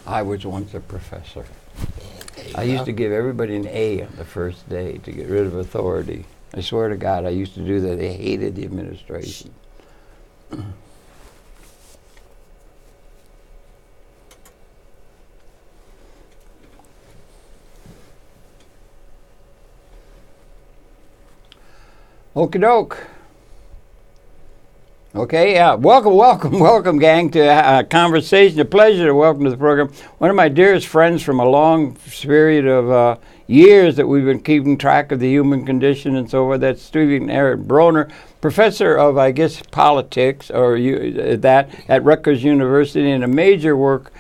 I was once a professor. I used to give everybody an A on the first day to get rid of authority. I swear to God, I used to do that. They hated the administration. Okie doke. Okay, yeah. Welcome, gang, to Conversation. A pleasure to welcome to the program one of my dearest friends from a long period of years that we've been keeping track of the human condition and so forth. That's student Eric Bronner, professor of, I guess, politics or at Rutgers University, and a major work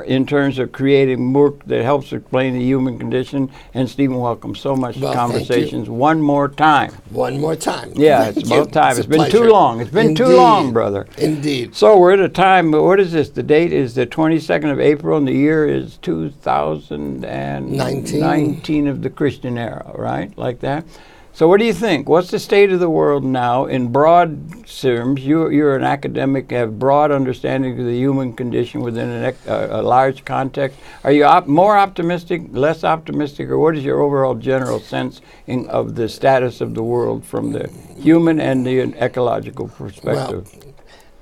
in terms of creating work that helps explain the human condition. And Stephen, welcome so much to Conversations one more time. One more time. Yeah, it's about time. It's been too long. It's been too long, brother. Indeed. So we're at a time, what is this? The date is the 22nd of April, and the year is 2019 of the Christian era, right? Like that. So what do you think? What's the state of the world now in broad terms? You're an academic, have broad understanding of the human condition within a large context. Are you more optimistic, less optimistic, or what is your overall general sense of the status of the world from the human and the ecological perspective?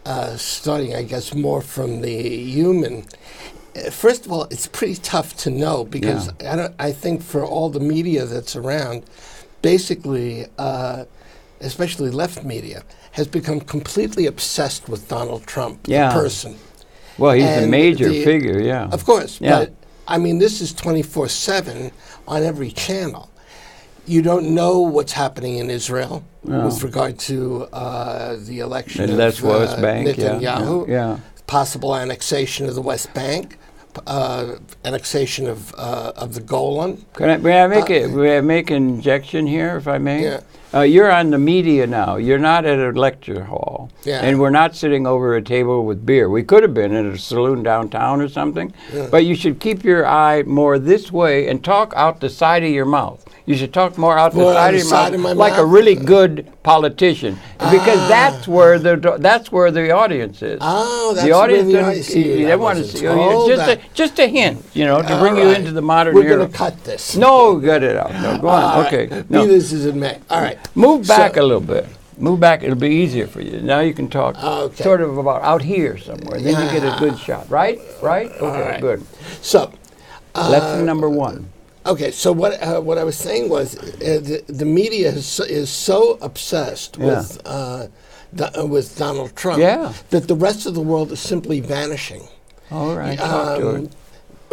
Well, starting, I guess, more from the human. First of all, it's pretty tough to know because I think for all the media that's around, basically, especially left media, has become completely obsessed with Donald Trump, the person. Well, he's a major figure, Of course, but I mean, this is 24/7 on every channel. You don't know what's happening in Israel with regard to the election of West Bank, Netanyahu, possible annexation of the West Bank. Annexation of the Golan. May I make an injection here, if I may? Yeah. You're on the media now. You're not at a lecture hall. Yeah. And we're not sitting over a table with beer. We could have been in a saloon downtown or something. Yeah. But you should keep your eye more this way and talk out the side of your mouth. You should talk more out the side of your mouth, like a really good politician, because that's where the audience is. Oh, that's the audience where the audience is. They want to see just a hint, to bring you into the modern era. We're going to cut this. No, cut it out. No, go on. Okay. No. This is in May. All right. Move back a little bit. Move back. It'll be easier for you. Now you can talk sort of about out here somewhere. Then you get a good shot. Right? Okay, good. So, lesson number one. Okay, so what I was saying was the media is so obsessed with Donald Trump that the rest of the world is simply vanishing. All right, talk to it.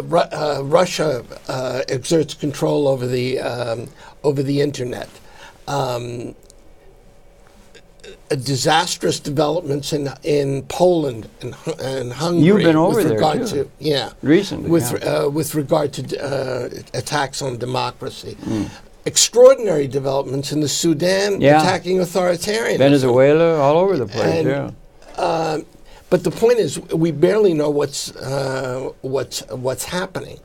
Russia exerts control over the internet. Disastrous developments in Poland and Hungary. You've been over there too. Recently. With regard to attacks on democracy. Extraordinary developments in the Sudan attacking authoritarianism. Venezuela, all over the place. But the point is, we barely know what's happening,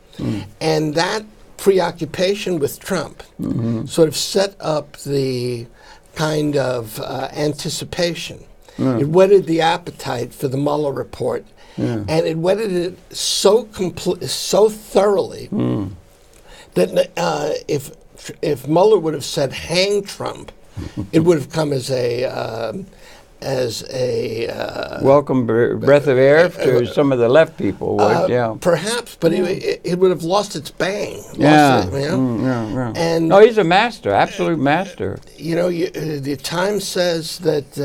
and that preoccupation with Trump sort of set up the kind of anticipation. It whetted the appetite for the Mueller report, and it whetted it so thoroughly that if Mueller would have said "hang Trump," it would have come as a welcome breath of air to some of the left people. Perhaps, but it would have lost its bang. And he's a master, absolute master. The Times says that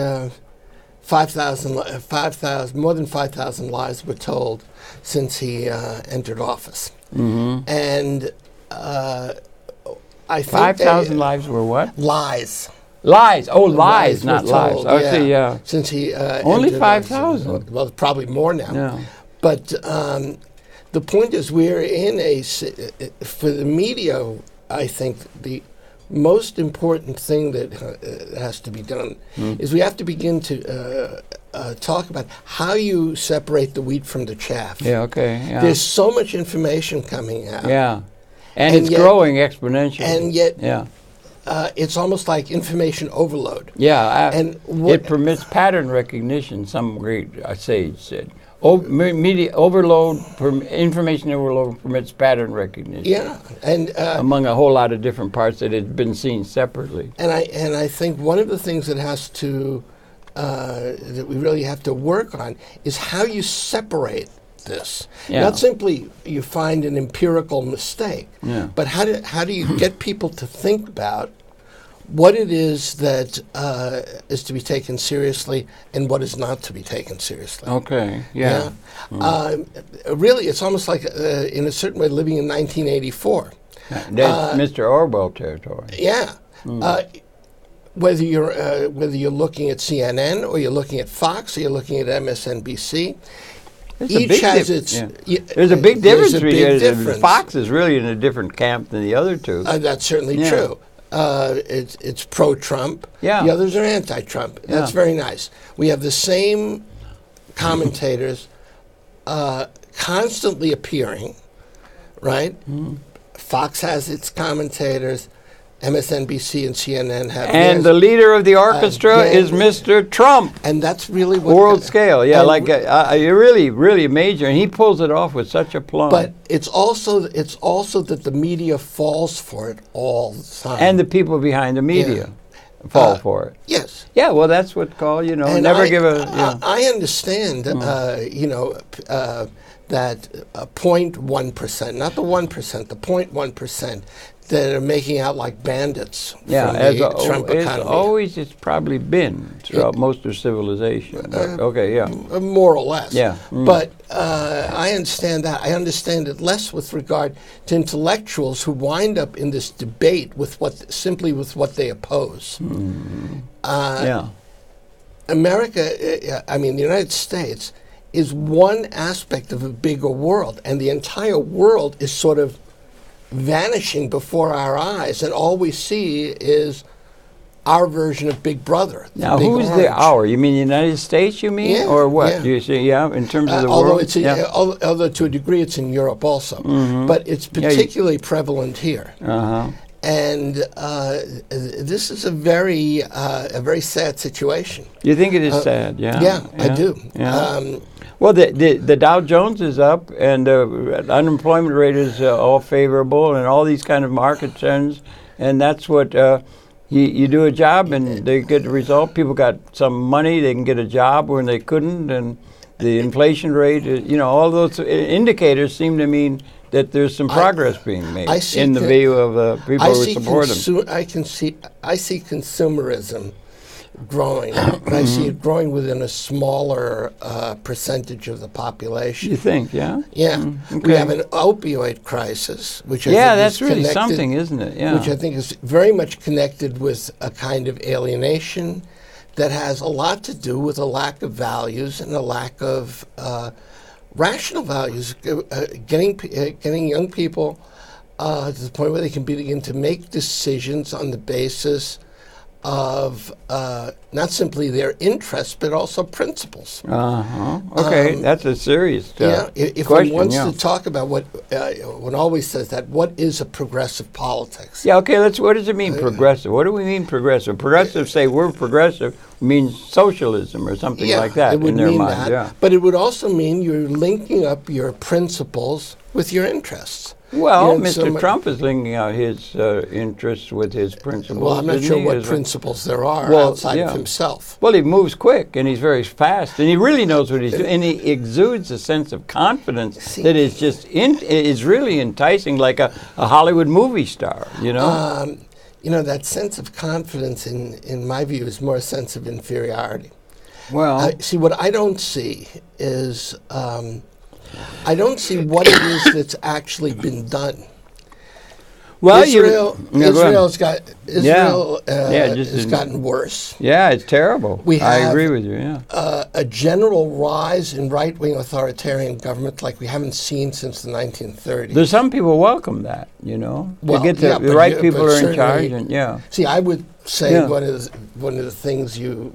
more than 5,000 lies were told since he entered office, and I think 5,000 lives were what? Lies. Lies. Oh, lies, not lies. Oh, see, since he only 5,000. Well, probably more now. Yeah. But the point is, we're in for the media. I think the most important thing that has to be done is we have to begin to talk about how you separate the wheat from the chaff. There's so much information coming out. And it's growing exponentially. And yet, it's almost like information overload. And it permits pattern recognition, some great sage said. Media overload, information overload permits pattern recognition. Yeah, and among a whole lot of different parts that had been seen separately. And I think one of the things that has to that we really have to work on is how you separate this. Yeah. Not simply you find an empirical mistake, but how do you get people to think about what it is that is to be taken seriously and what is not to be taken seriously. Okay, yeah. Really, it's almost like, in a certain way, living in 1984. That's Mr. Orwell territory. Yeah. Whether you're looking at CNN or you're looking at Fox or you're looking at MSNBC, each has its. There's a big difference. Difference. Fox is really in a different camp than the other two. That's certainly true. It's pro-Trump. Yeah. The others are anti-Trump. Yeah. That's very nice. We have the same commentators constantly appearing, right? Fox has its commentators. MSNBC and CNN have. And the leader of the orchestra is Mr. Trump. And that's really what world scale. Yeah, you're really major, and he pulls it off with such aplomb. But it's also that the media falls for it all the time. And the people behind the media fall for it. Yes. Yeah. Well, that's what's called, never give a. I understand, that 0.1%, not the 1%, the 0.1%. That are making out like bandits from the Trump economy. It's probably been throughout most of civilization. More or less. Yeah. But I understand that. I understand it less with regard to intellectuals who wind up in this debate with what they oppose. America, the United States, is one aspect of a bigger world, and the entire world is sort of vanishing before our eyes, and all we see is our version of Big Brother. Now, who's the our? You mean the United States, you mean? Yeah, or what? Yeah. Do you see, in terms of the although world? Although to a degree it's in Europe also. But it's particularly prevalent here. And this is a very sad situation. You think it is sad? Yeah, I do. Yeah. Well, the Dow Jones is up, and the unemployment rate is all favorable, and all these kind of market trends, and that's what you do a job, and they get the result. People got some money; they can get a job when they couldn't, and the inflation rate, all those indicators seem to mean that there's some progress being made in the view of people who support them. I see consumerism growing, but I see it growing within a smaller percentage of the population. You think, yeah? Yeah. Okay. We have an opioid crisis, which I think that's is really something, isn't it? Yeah. Which I think is very much connected with a kind of alienation that has a lot to do with a lack of values and a lack of rational values, getting young people to the point where they can begin to make decisions on the basis of not simply their interests, but also principles. Okay, that's a serious if question. one wants to talk about what one always says that, what is a progressive politics? Yeah, okay, what does it mean, progressive? What do we mean, progressive? Progressive, say we're progressive, means socialism or something like that it would in their mean mind. That, but it would also mean you're linking up your principles with your interests. Well, Mr. Trump is linking out his interests with his principles. Well, I'm not sure what principles there are outside of himself. Well, he moves quick, and he's very fast, and he really knows what he's doing, and he exudes a sense of confidence that is just is really enticing, like a Hollywood movie star. That sense of confidence, in my view, is more a sense of inferiority. Well, see, what I don't see is. I don't see what it is that's actually been done. Well, Israel has gotten worse. Yeah, it's terrible. I agree with you. Yeah, a general rise in right-wing authoritarian government like we haven't seen since the 1930s. There's some people welcome that. The right people are in charge, and See, I would say one of the things you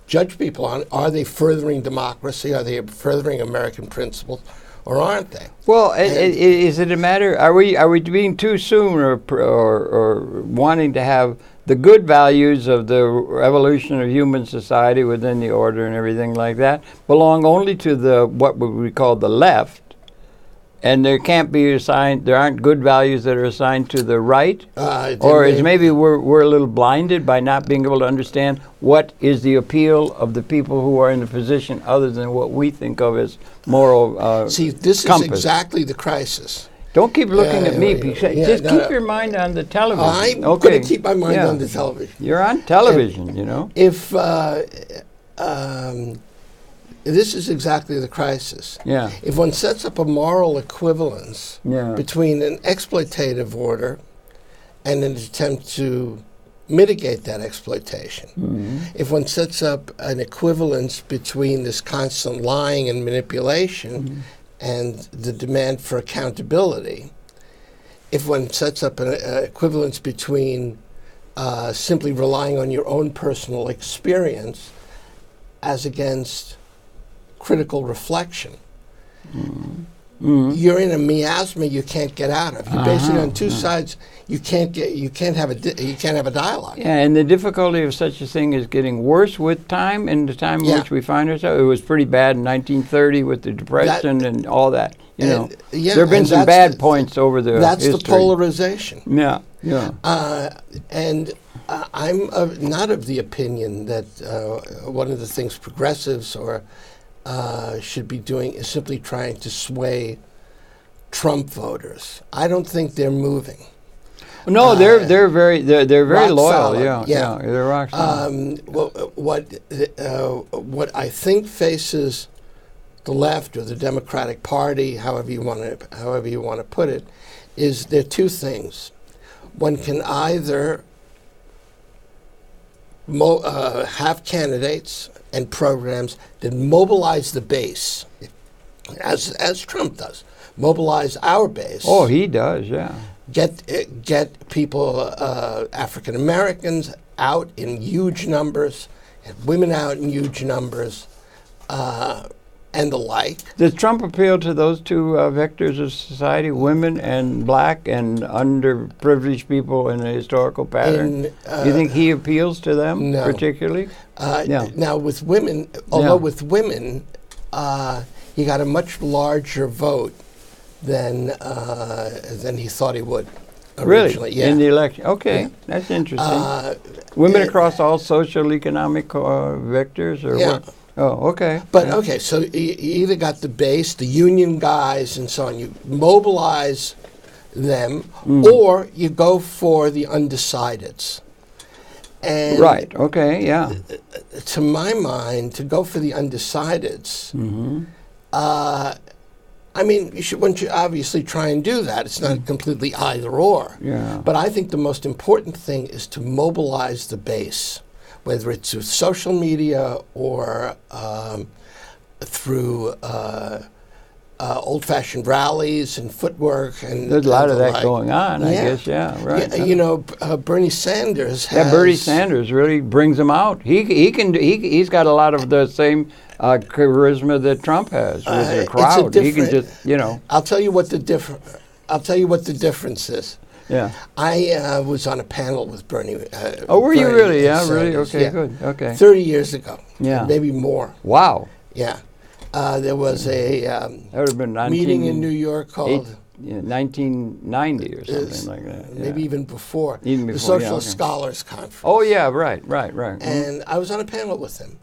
judge people on, are they furthering democracy? Are they furthering American principles? Or aren't they? Well, is it a matter? Are we being too soon, or wanting to have the good values of the evolution of human society within the order and everything like that belong only to the what we call the left, and there can't be assigned? There aren't good values that are assigned to the right, or is maybe we're a little blinded by not being able to understand what is the appeal of the people who are in the position other than what we think of as moral See, this compass. is exactly the crisis. Don't keep looking at me. Just keep your mind on the television. I'm going to keep my mind on the television. You're on television, you know. If this is exactly the crisis. Yeah. If one sets up a moral equivalence between an exploitative order and an attempt to mitigate that exploitation, if one sets up an equivalence between this constant lying and manipulation and the demand for accountability, if one sets up an equivalence between simply relying on your own personal experience as against critical reflection, you're in a miasma you can't get out of. You're basically on two sides. You can't have a dialogue. Yeah, and the difficulty of such a thing is getting worse with time, in the time in which we find ourselves. It was pretty bad in 1930 with the Depression and all that. You know, there have been some bad points over the That's history. the polarization. Yeah, yeah. And I'm not of the opinion that one of the things progressives should be doing is simply trying to sway Trump voters. I don't think they're moving. No, they're very loyal. Solid. Yeah, they're rock solid. What I think faces the left or the Democratic Party, however you want to put it, is there are two things. One can either have candidates and programs that mobilize the base, as Trump does, mobilize our base. Oh, he does, yeah. Get people, African Americans, out in huge numbers, and women out in huge numbers, and the like. Does Trump appeal to those two vectors of society, women and black and underprivileged people in a historical pattern? Do you think he appeals to them particularly? Now, with women, although with women, he got a much larger vote than he thought he would originally. Really? In the election? Okay, that's interesting. Women across all social economic vectors, or what? Oh, okay. But so you either got the base, the union guys, and so on. You mobilize them, or you go for the undecideds. And right. Okay. Yeah. To my mind, to go for the undecideds, I mean, one should obviously try and do that. It's not completely either or. Yeah. But I think the most important thing is to mobilize the base, whether it's through social media or through old-fashioned rallies and footwork. And there's a lot of that going on, I guess. Yeah, right. Yeah, you know, Bernie Sanders has... Yeah, Bernie Sanders really brings them out. He's got a lot of the same charisma that Trump has with the crowd. He can just, you know. I'll tell you what the difference is. Yeah. I was on a panel with Bernie. Were you really? Yeah, Sanders. really? Okay, good. Okay. 30 years ago. Yeah. Maybe more. Wow. Yeah. There was a that would have been meeting in New York called... 1990 or something like that. Yeah. Maybe even before. Even before, the Social Scholars Conference. Oh, yeah, right. And I was on a panel with him.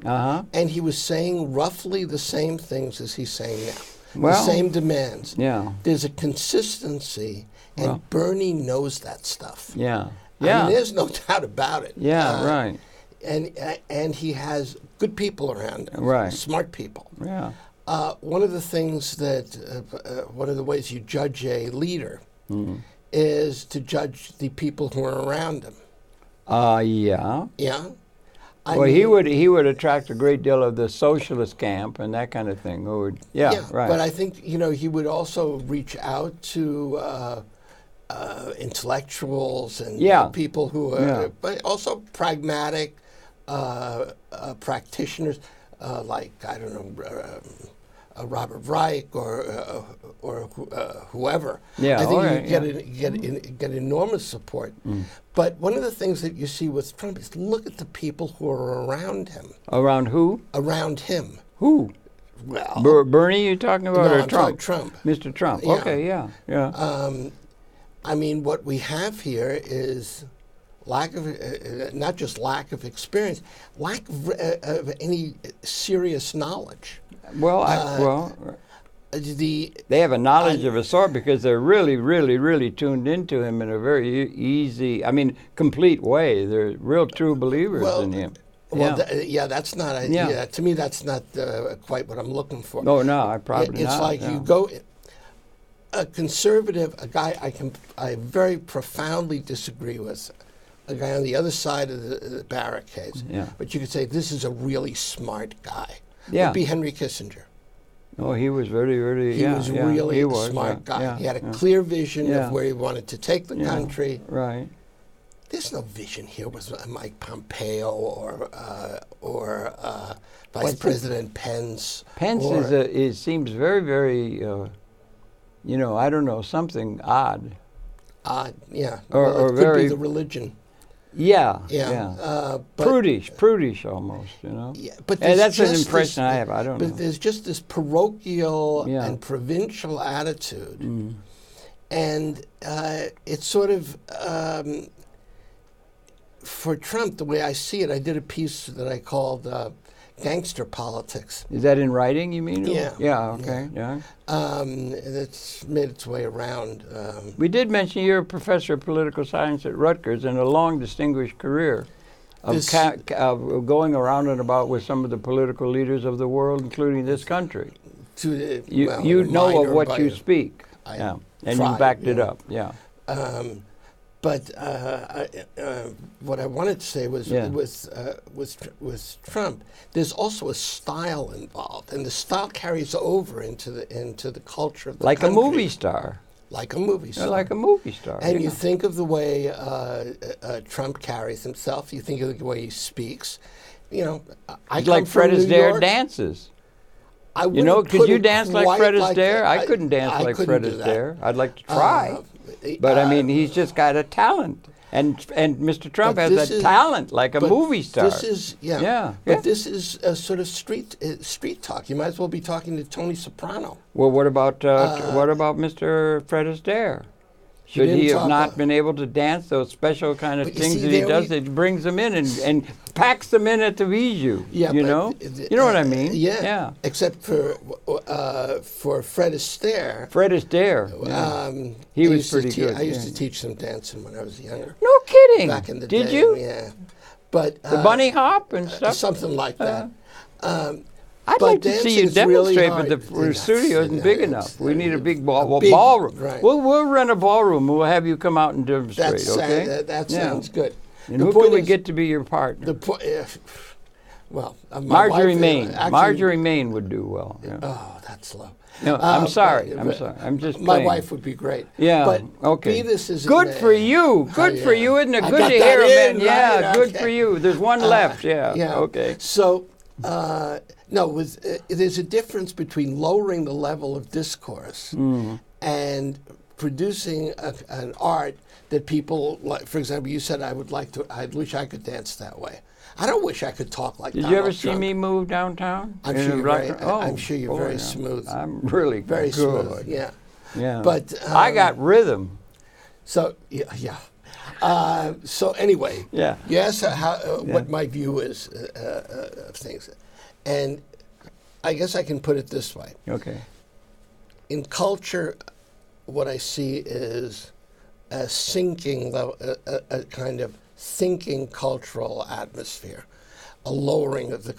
And he was saying roughly the same things as he's saying now. Well, the same demands. Yeah. There's a consistency, and Bernie knows that stuff. Yeah. I mean, there's no doubt about it. Yeah, right. And he has good people around him. Right. Smart people. Yeah. One of the things one of the ways you judge a leader is to judge the people who are around him. Yeah. Yeah. Well, he would attract a great deal of the socialist camp and that kind of thing. Right. But I think he would also reach out to intellectuals and people who are, but also pragmatic. practitioners like, I don't know, Robert Reich or whoever. Yeah, I think right, you get enormous support. But one of the things that you see with Trump is look at the people who are around him. Around who? Around him. Who? Well, Bernie, you talking about, no, or I'm Trump? Trump. Mr. Trump. Yeah. Okay, yeah. I mean, what we have here is lack of, not just lack of experience, lack of any serious knowledge. Well, they have a knowledge of a sort because they're really, really, really tuned into him in a very easy, complete way. They're real true believers in him. Well, that's not. To me, that's not quite what I'm looking for. No, I probably it's not. Like you go, a conservative, a guy I very profoundly disagree with, a guy on the other side of the barricades. Yeah. But you could say this is a really smart guy. Yeah. Would be Henry Kissinger. Oh, he was very, really. He was really a smart guy. Yeah, he had a clear vision of where he wanted to take the country. Right. There's no vision here with Mike Pompeo or Vice President Pence. Pence seems very, very, I don't know, something odd. Odd, yeah. Or it could very, be the religion. Yeah. Prudish almost, Yeah, but that's an impression I have. I don't know. But there's just this parochial and provincial attitude. And it's sort of, for Trump, the way I see it, I did a piece that I called Gangster Politics. Is that in writing, you mean? Yeah. Yeah, okay, yeah. It's made its way around. We did mention you're a professor of political science at Rutgers and a long distinguished career of going around and about with some of the political leaders of the world, including this country. You know of what you speak. And you backed it up, But what I wanted to say was with Trump, there's also a style involved, and the style carries over into the culture of the country. Like a movie star. Like a movie star. Like a movie star. And you think of the way Trump carries himself. You think of the way he speaks. Like Fred Astaire dances. Could you dance like Fred Astaire? I couldn't dance like Fred Astaire. I'd like to try. But he's just got a talent, and Mr. Trump has a talent like a movie star. This is But this is a sort of street talk. You might as well be talking to Tony Soprano. Well, what about Mr. Fred Astaire? Should he have not been able to dance those special kind of things that he does? It brings them in and packs them in at the Viju. Yeah, you know what I mean? Yeah. Except for Fred Astaire. Fred Astaire. He was pretty good. I used to teach some dancing when I was younger. No kidding. Back in the day. Did you? Yeah. But the bunny hop and stuff. Something like that. I'd like to see you demonstrate, but the studio isn't big enough. We need a big ballroom. Right. We'll rent a ballroom and we'll have you come out and demonstrate, okay? That sounds good. And who can we get to be your partner? Marjorie Main. Marjorie Main would do well. Yeah. Oh, that's low. No, I'm sorry. I'm just my playing. wife would be great. Yeah. But okay. Beavis is good for you. Good for you, isn't it? Good to hear, man. Yeah, good for you. There's one left. Yeah. Okay. So. There's a difference between lowering the level of discourse and producing an art that people like. For example, you said I wish I could dance that way. I don't wish I could talk like. Did you ever see me move downtown? I'm sure you're very smooth. I'm really very good. Smooth. Yeah. Yeah. But I got rhythm. So yeah. So anyway, yes. What my view is of things. And I guess I can put it this way. Okay. In culture, what I see is a sinking level, a kind of sinking cultural atmosphere, a lowering of the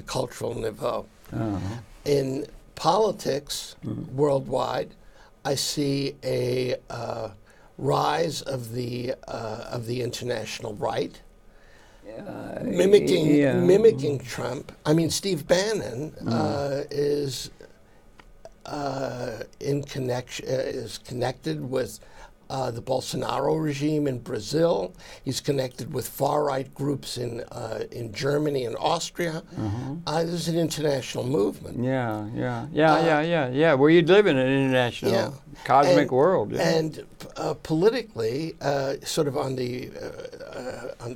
cultural niveau. Uh-huh. In politics, worldwide, I see a rise of the international right. Mimicking Trump. I mean, Steve Bannon is connected with the Bolsonaro regime in Brazil. He's connected with far-right groups in Germany and Austria. This is an international movement. Yeah. Where you live in an international cosmic world. Yeah. And politically, sort of on the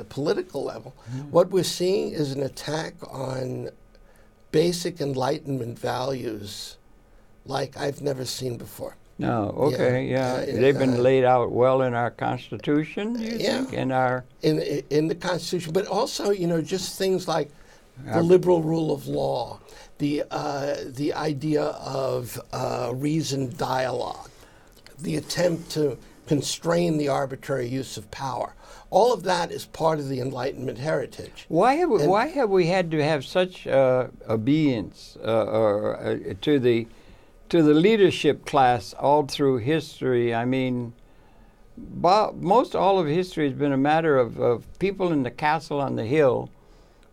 political level, what we're seeing is an attack on basic Enlightenment values like I've never seen before. No, okay, they've been laid out well in our Constitution, you think? In the Constitution, but also, just things like the liberal rule of law, the idea of reasoned dialogue, the attempt to constrain the arbitrary use of power. All of that is part of the Enlightenment heritage. Why have we had to have such obedience to the leadership class all through history? I mean, most all of history has been a matter of people in the castle on the hill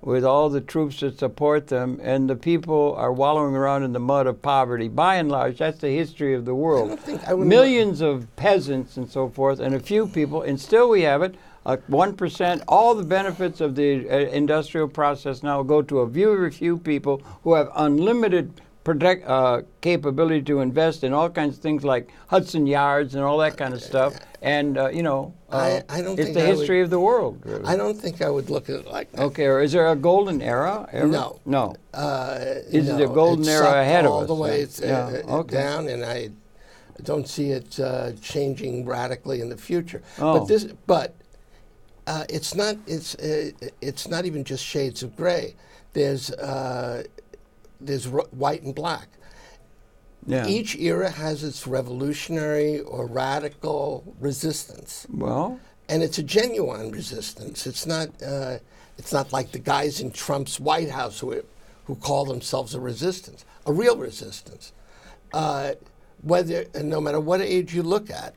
with all the troops that support them, and the people are wallowing around in the mud of poverty. By and large, that's the history of the world. Millions of peasants and so forth, and a few people, and still we have it, 1%. All the benefits of the industrial process now go to a very few people who have unlimited capability to invest in all kinds of things like Hudson Yards and all that kind of stuff. And, I don't it's the history of the world. Really. I don't think I would look at it like that. Okay, or is there a golden era ever? No. Is it a golden era ahead of us? All the way down, and I don't see it changing radically in the future. But it's not even just shades of gray. There's white and black. Yeah. Each era has its revolutionary or radical resistance. Well, and it's a genuine resistance. It's not like the guys in Trump's White House who call themselves a resistance, a real resistance. No matter what age you look at,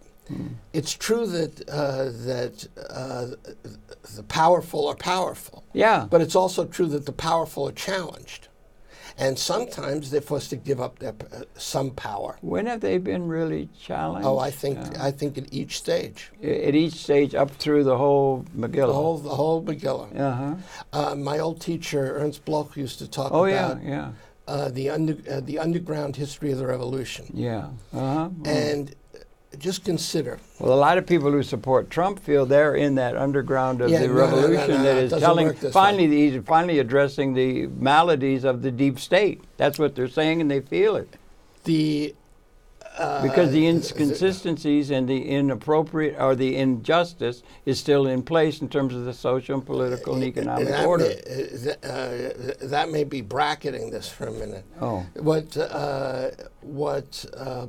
it's true that the powerful are powerful. Yeah. But it's also true that the powerful are challenged. And sometimes they're forced to give up their some power. When have they been really challenged? Oh, I think at each stage. At each stage, up through the whole Megillah. The whole Megillah. My old teacher Ernst Bloch used to talk about the underground history of the revolution. And just consider. Well, a lot of people who support Trump feel they're in that underground of the revolution that is telling. He's finally addressing the maladies of the deep state. That's what they're saying, and they feel it. Because the inconsistencies and the inappropriate or the injustice is still in place in terms of the social and political and economic order. That may be bracketing this for a minute. What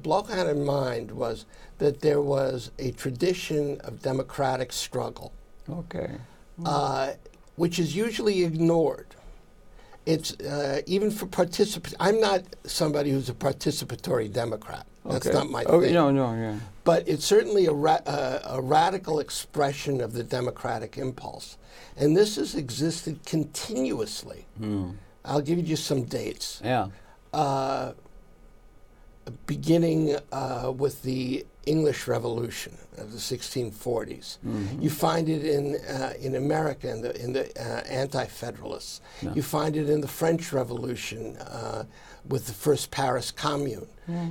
Bloch had in mind was that there was a tradition of democratic struggle, which is usually ignored. It's even for participants. I'm not somebody who's a participatory Democrat. That's not my thing. No. But it's certainly a radical expression of the democratic impulse. And this has existed continuously. I'll give you just some dates. Beginning with the English Revolution of the 1640s. You find it in America in the Anti-Federalists. You find it in the French Revolution with the first Paris Commune.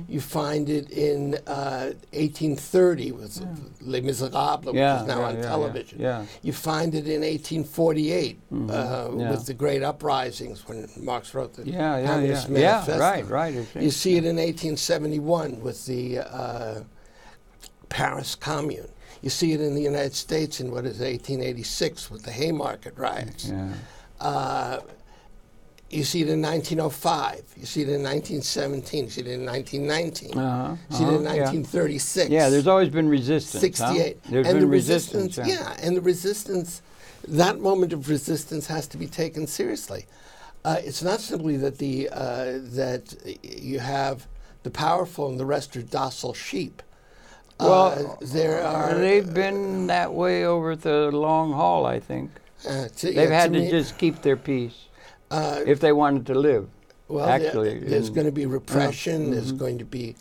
You find it in 1830 with Les Miserables, which is now on television. You find it in 1848 with the great uprisings when Marx wrote the Communist Manifesto. Right. You see it in 1871 with the Paris Commune. You see it in the United States in 1886 with the Haymarket riots. You see it in 1905. You see it in 1917. You see it in 1919. You see it in 1936. Yeah, there's always been resistance. 68. There's been resistance. And the resistance, that moment of resistance has to be taken seriously. It's not simply that that you have the powerful and the rest are docile sheep. They've been that way over the long haul, I think. They've had to just keep their peace if they wanted to live. Well, actually, there's going to be repression. There's going to be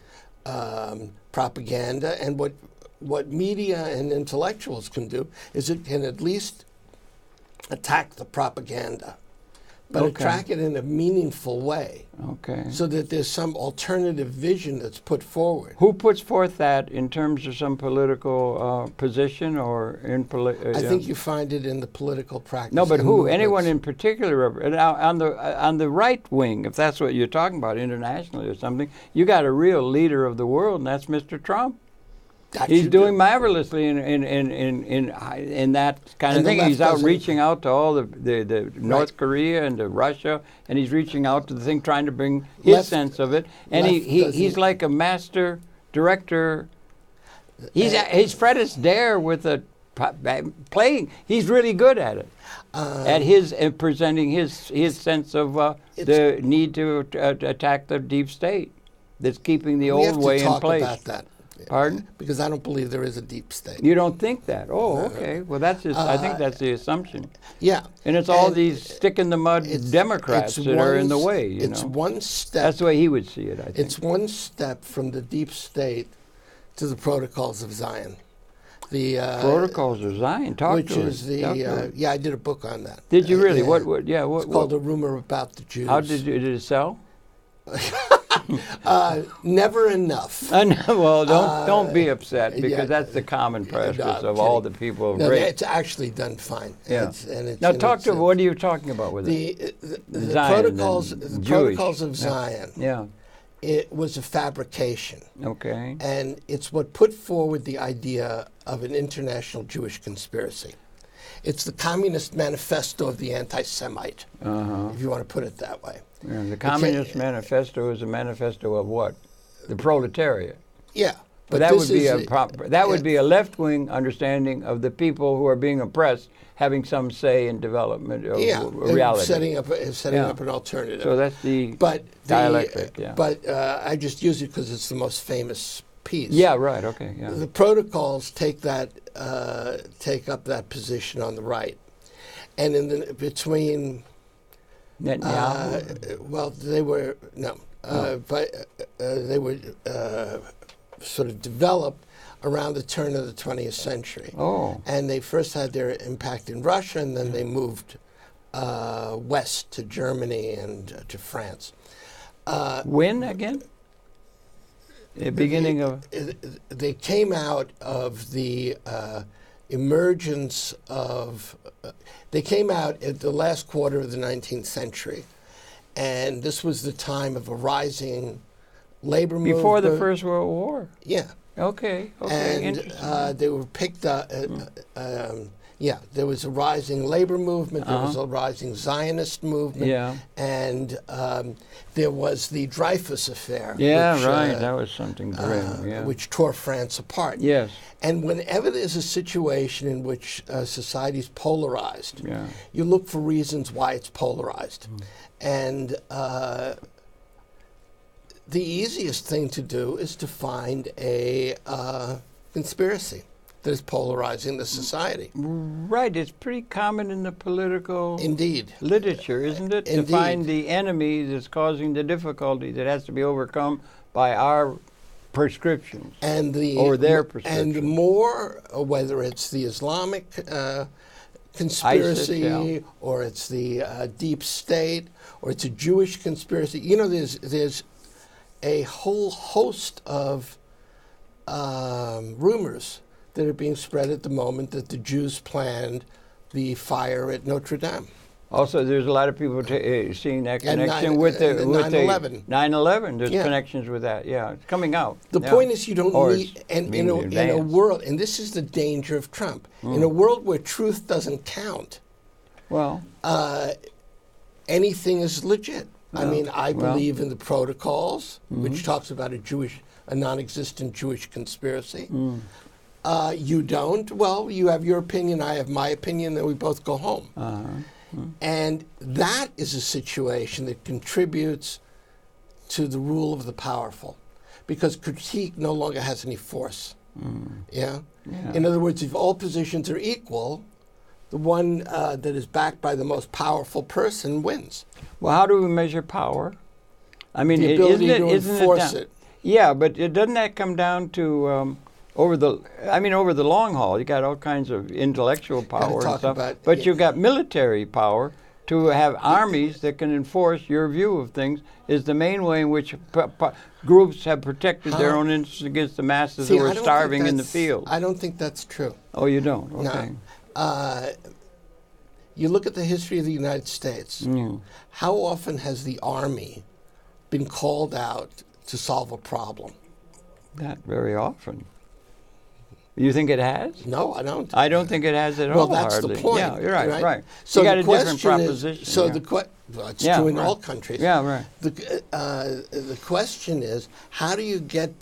propaganda, and what what media and intellectuals can do is it can at least attack the propaganda, but attack it in a meaningful way. Okay. So that there's some alternative vision that's put forward. Who puts forth that in terms of some political position or in I think you find it in the political practice. No, but who? movements. Anyone in particular? Now, on the right wing, if that's what you're talking about, internationally or something, you got a real leader of the world, and that's Mr. Trump. He's doing marvelously in that kind of thing. He's reaching out to all the North Korea and to Russia, and he's reaching out to the thing, trying to bring his sense of it. And he's like a master director. He's Fred Astaire with playing. He's really good at it. At his presenting his sense of the need to attack the deep state that's keeping the old way in place. We have to talk about that. Pardon? Because I don't believe there is a deep state. You don't think that? Oh, okay. Well, that's just, I think that's the assumption. Yeah. And it's all these stick-in-the-mud Democrats that are in the way, you know. One step. That's the way he would see it, I think. It's one step from the deep state to the Protocols of Zion. The Protocols of Zion? Talk to us. Yeah, I did a book on that. Did you really? It's called A Rumor About the Jews. How did it sell? Never enough. Well, don't be upset, because that's the common practice of all the people. No, it's actually done fine. Yeah. Now talk to what are you talking about with it? The Protocols of Zion. Yeah. It was a fabrication. Okay. And it's what put forward the idea of an international Jewish conspiracy. It's the Communist Manifesto of the anti-Semite, if you want to put it that way. Yeah, the Communist Manifesto is a manifesto of what? The proletariat. Yeah. But that would be a left-wing understanding of the people who are being oppressed having some say in development of reality. Setting up an alternative. So that's the dialectic. But I just use it because it's the most famous piece. Yeah, right. Okay. Yeah. The protocols take up that position on the right, and in between. Well, they were they were sort of developed around the turn of the 20th century. Oh. And they first had their impact in Russia, and then they moved west to Germany and to France. When again? The beginning of. They came out of the emergence of. They came out at the last quarter of the 19th century, and this was the time of a rising labor movement. Before the First World War? Yeah. Okay. And they were picked up. There was a rising labor movement. There was a rising Zionist movement. Yeah. And there was the Dreyfus Affair. Yeah, right. That was something grim. Which tore France apart. Yes. And whenever there's a situation in which society is polarized, you look for reasons why it's polarized. And the easiest thing to do is to find a conspiracy that is polarizing the society. Right. It's pretty common in the political literature, isn't it? Indeed. To find the enemy that's causing the difficulty that has to be overcome by our prescriptions or their prescriptions. And more, whether it's the Islamic conspiracy ISIS, or it's the deep state or it's a Jewish conspiracy. You know, there's a whole host of rumors that are being spread at the moment that the Jews planned the fire at Notre Dame. Also, there's a lot of people seeing that connection with the 9/11. 9/11. There's connections with that. Yeah, it's coming out. The point is, you don't need, and in a world, and this is the danger of Trump, in a world where truth doesn't count. Well, anything is legit. I mean, I believe in the Protocols, which talks about a non-existent Jewish conspiracy. You don't? Well, you have your opinion, I have my opinion, then we both go home. And that is a situation that contributes to the rule of the powerful, because critique no longer has any force. In other words, if all positions are equal, the one that is backed by the most powerful person wins. Well, how do we measure power? I mean, the ability to enforce it. Yeah, but doesn't that come down to over the long haul, you got all kinds of intellectual power and stuff, but you've got military power. To have armies that can enforce your view of things is the main way in which groups have protected their own interests against the masses who are starving in the field. I don't think that's true. Oh, you don't? Okay. No. You look at the history of the United States. How often has the Army been called out to solve a problem? Not very often. You think it has? No, I don't. I don't think it has at all. Well, that's hardly. the point. Yeah, you're right. So you got the a different question proposition. is, it's true in all countries. Yeah, right. The question is, how do you get,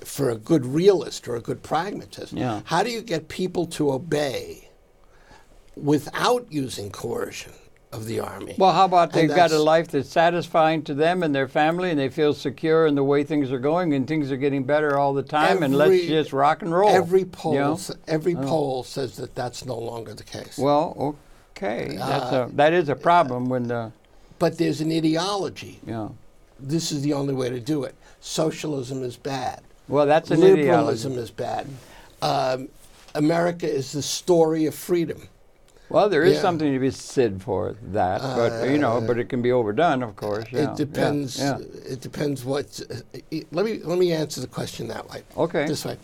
for a good realist or a good pragmatist, how do you get people to obey without using coercion of the Army? Well, how about they've got a life that's satisfying to them and their family, and they feel secure in the way things are going, and things are getting better all the time, and let's just rock and roll. Every poll says that that's no longer the case. Well, okay, that is a problem when the. But there's an ideology. Yeah. This is the only way to do it. Socialism is bad. Well, that's an Liberalism ideology. is bad. America is the story of freedom. Well, there is something to be said for that, but it can be overdone, of course. Yeah. It depends. Yeah. It depends what. Let me answer the question that way. Okay. This way.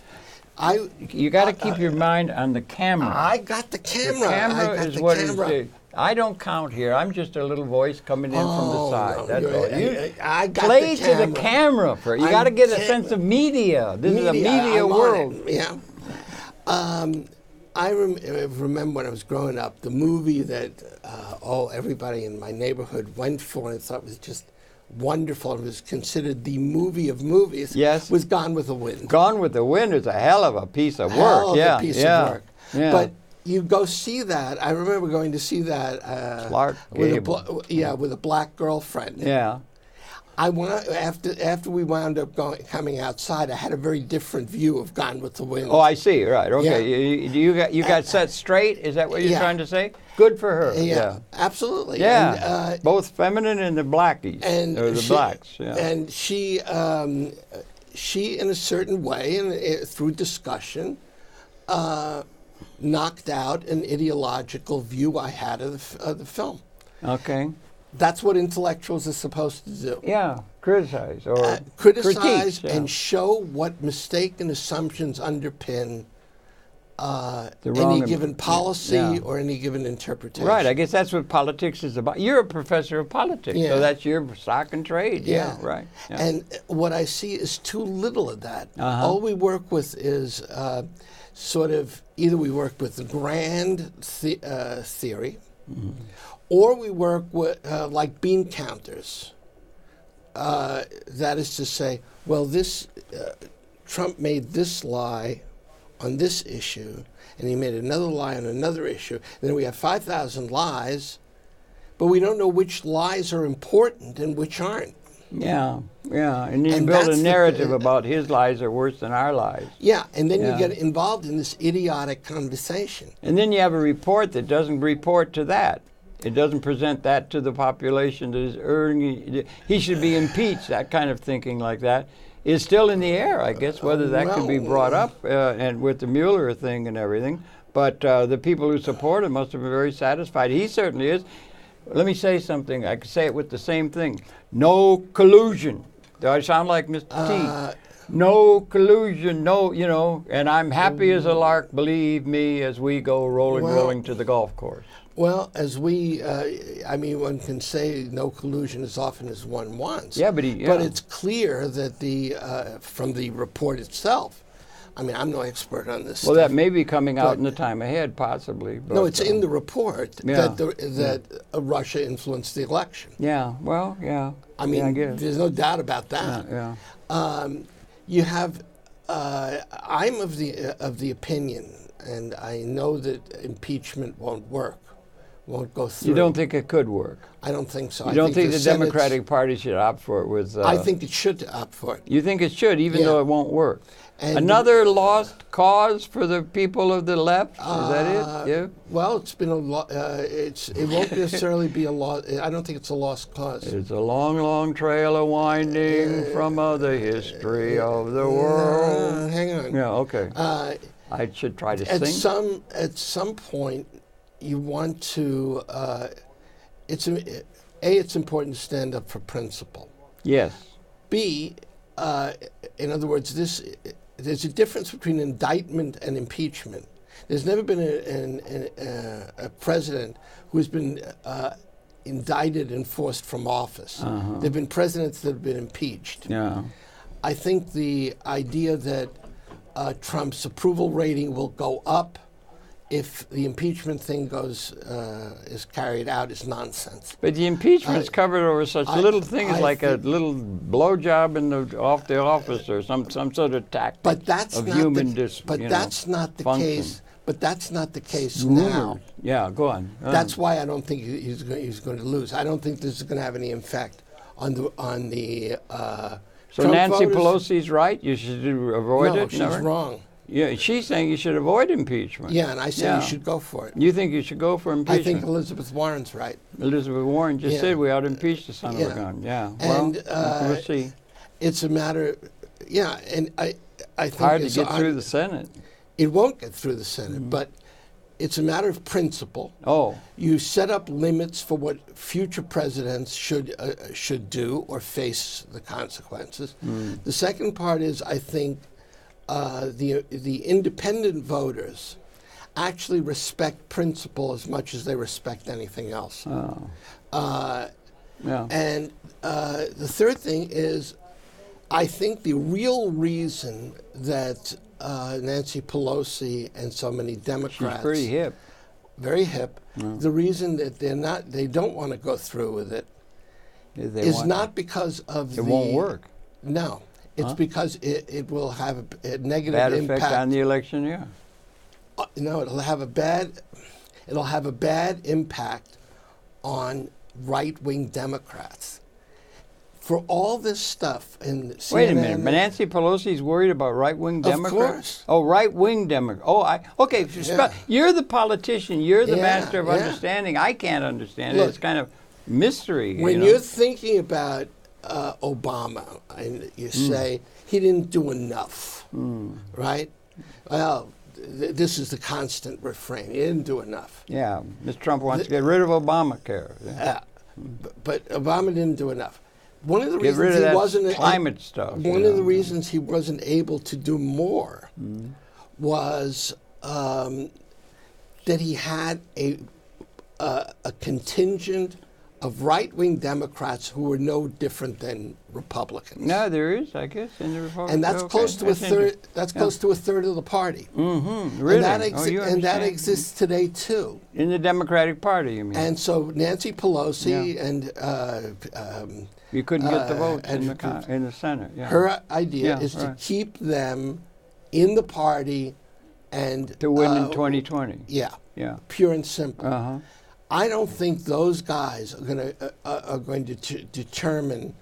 You got to keep your mind on the camera. I got the camera. The camera is what is. I don't count here. I'm just a little voice coming in from the side. No, that's all. I got play the camera. to the camera for. You got to get a sense of media. This is a media world. Yeah. I remember when I was growing up, the movie that everybody in my neighborhood went for and thought was just wonderful. It was considered the movie of movies. Yes. Was Gone with the Wind. Gone with the Wind is a hell of a piece of work. Hell of a piece of work. Yeah. But you go see that. I remember going to see that with a black girlfriend. Yeah. After we wound up coming outside, I had a very different view of Gone with the Wind. Oh, I see. Right. Okay. Yeah. You got set straight. Is that what you're trying to say? Good for her. Yeah. Absolutely. Yeah. And, both feminine and the blackies or the blacks. Yeah. And she, in a certain way, and through discussion, knocked out an ideological view I had of the film. Okay. That's what intellectuals are supposed to do. Yeah, criticize or criticize critique, and show what mistaken assumptions underpin any given policy or any given interpretation. Right, I guess that's what politics is about. You're a professor of politics, so that's your stock and trade. Yeah, right. Yeah. And what I see is too little of that. All we work with is either we work with the grand theory, or we work with like bean counters. That is to say, well, Trump made this lie on this issue, and he made another lie on another issue. And then we have 5,000 lies, but we don't know which lies are important and which aren't. Yeah, and you build a narrative about his lies are worse than our lies. Yeah, and then you get involved in this idiotic conversation. And then you have a report that doesn't report to that. It doesn't present that to the population that is earning. He should be impeached. That kind of thinking like that is still in the air, I guess, whether that can be brought up and with the Mueller thing and everything. But the people who support him must have been very satisfied. He certainly is. Let me say something. I could say it with the same thing. No collusion. Do I sound like Mr. T? No collusion, and I'm happy as a lark, believe me, as we go rolling to the golf course. Well, as one can say no collusion as often as one wants. Yeah, but it's clear that from the report itself, I'm no expert on this. Well, that may be coming out in the time ahead, possibly. But, no, it's in the report that Russia influenced the election. Yeah, well, yeah. I guess. There's no doubt about that. Yeah. You have. I'm of the opinion, and I know that impeachment won't work, won't go through. You don't think it could work? I don't think so. You don't think the Democratic Party should opt for it with... I think it should opt for it. You think it should, even though it won't work? And another lost cause for the people of the left? Is that it? Yeah. Well, it's been it won't necessarily be a loss. I don't think it's a lost cause. It's a long, long trail of winding from the history of the world. Hang on. Yeah. Okay. I should try to sing. At some point, you want to. It's important to stand up for principle. Yes. B, in other words, there's a difference between indictment and impeachment. There's never been a president who has been indicted and forced from office. There have been presidents that have been impeached. Yeah. I think the idea that Trump's approval rating will go up if the impeachment thing is carried out is nonsense. But the impeachment's covered over such little things like a little blowjob off the office or some sort of tactic of human that's not the function. case. But that's not the case now. Yeah, go on. That's why I don't think he's going to lose. I don't think this is going to have any effect on the. So Trump Nancy voters. Pelosi's right. You should avoid it. No, she's wrong. Yeah, she's saying you should avoid impeachment. Yeah, and I say you should go for it. You think you should go for impeachment? I think Elizabeth Warren's right. Elizabeth Warren just said we ought to impeach the son of a gun. Yeah. And we'll see. It's a matter. Yeah, and I think hard to get through the Senate. It won't get through the Senate, but it's a matter of principle. Oh. You set up limits for what future presidents should do or face the consequences. The second part is, I think, the independent voters actually respect principle as much as they respect anything else. Oh. Yeah. And the third thing is, I think the real reason that Nancy Pelosi and so many Democrats, she's pretty hip, very hip. The reason that they don't want to go through with it is not because of it won't work. No, it's because it will have a negative bad impact effect on the election. Yeah. No, it'll have a bad impact on right-wing Democrats. For all this stuff in CNN. Wait a minute, Nancy Pelosi's worried about right-wing Democrats? Of course. Oh, right-wing Democrats. Oh, okay. You're the politician. You're the master of understanding. I can't understand it. It's kind of mystery. When you're thinking about Obama, and you say he didn't do enough, right? Well, this is the constant refrain. He didn't do enough. Yeah, Mr. Trump wants to get rid of Obamacare. But Obama didn't do enough. One of the reasons he wasn't climate stuff. One of the reasons he wasn't able to do more was that he had a contingent of right-wing Democrats who were no different than Republicans. No, there is, I guess, in the Republican. And that's close to a third. That's close to a third of the party. Really? And that exists today too. In the Democratic Party, you mean? And so Nancy Pelosi and you couldn't get the votes in the Senate. Yeah. Her idea is to keep them in the party and to win in 2020. Yeah. Yeah. Pure and simple. I don't think those guys are going to determine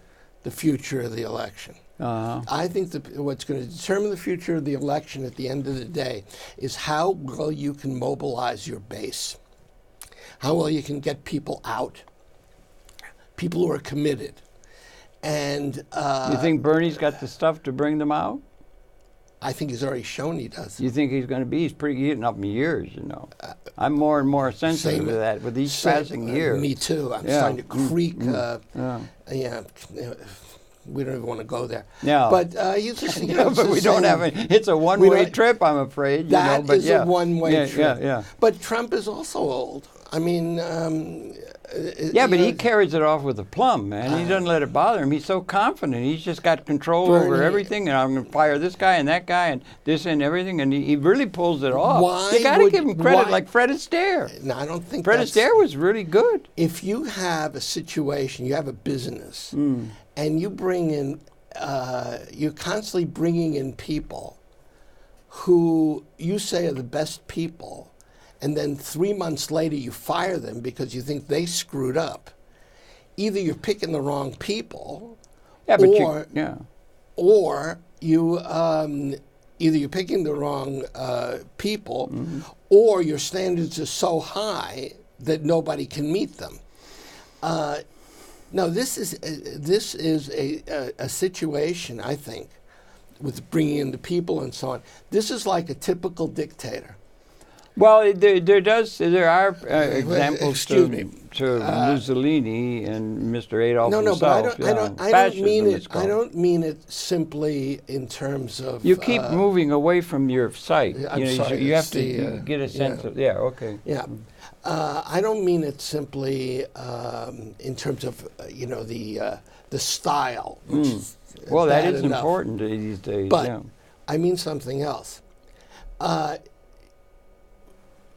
the future of the election. I think what's going to determine the future of the election at the end of the day is how well you can mobilize your base, how well you can get people out, people who are committed. And you think Bernie's got the stuff to bring them out? I think he's already shown he does. You think he's going to be? He's pretty getting up in years, you know. I'm more and more sensitive to that with each passing year. Me too. I'm starting to creak. We don't even want to go there. Yeah. But he's just, but we don't have it. It's a one-way trip, I'm afraid. That is a one-way trip. Yeah. But Trump is also old. I mean, but he carries it off with a plum, man. He doesn't let it bother him. He's so confident. He's just got control over everything. And I'm going to fire this guy and that guy and this and everything. And he really pulls it off. You got to give him credit, like Fred Astaire. No, I don't think Fred Astaire was really good. If you have a situation, you have a business, and you bring in, you're constantly bringing in people who you say are the best people, and then 3 months later you fire them because you think they screwed up, either you're picking the wrong people, or you either you're picking the wrong people, or your standards are so high that nobody can meet them. No, this is a situation, I think, with bringing in the people and so on. This is like a typical dictator. Well, there are examples to Mussolini and Mr. Adolf himself. But I don't mean it simply in terms of. You keep moving away from your site. You have to get a sense of. Yeah. Okay. Yeah. I don't mean it simply in terms of the style. Which is that is important these days. But I mean something else.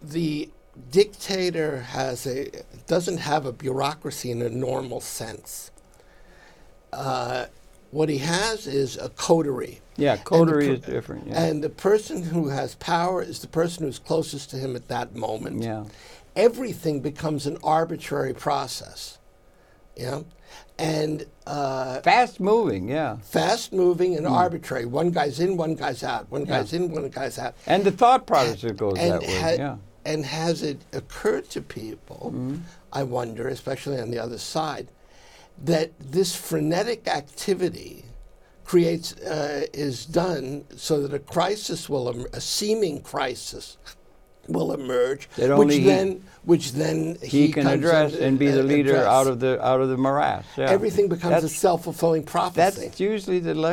The dictator doesn't have a bureaucracy in a normal sense. What he has is a coterie. Yeah, coterie is different. Yeah. And the person who has power is the person who's closest to him at that moment. Yeah. Everything becomes an arbitrary process. Yeah. And fast moving, and arbitrary. One guy's in, one guy's out. One guy's in, one guy's out. And the thought process goes that way. And has it occurred to people, I wonder, especially on the other side, that this frenetic activity is done so that a seeming crisis will emerge, which then he can address and be the leader out of the morass. Yeah. Everything becomes a self-fulfilling prophecy. That's usually there's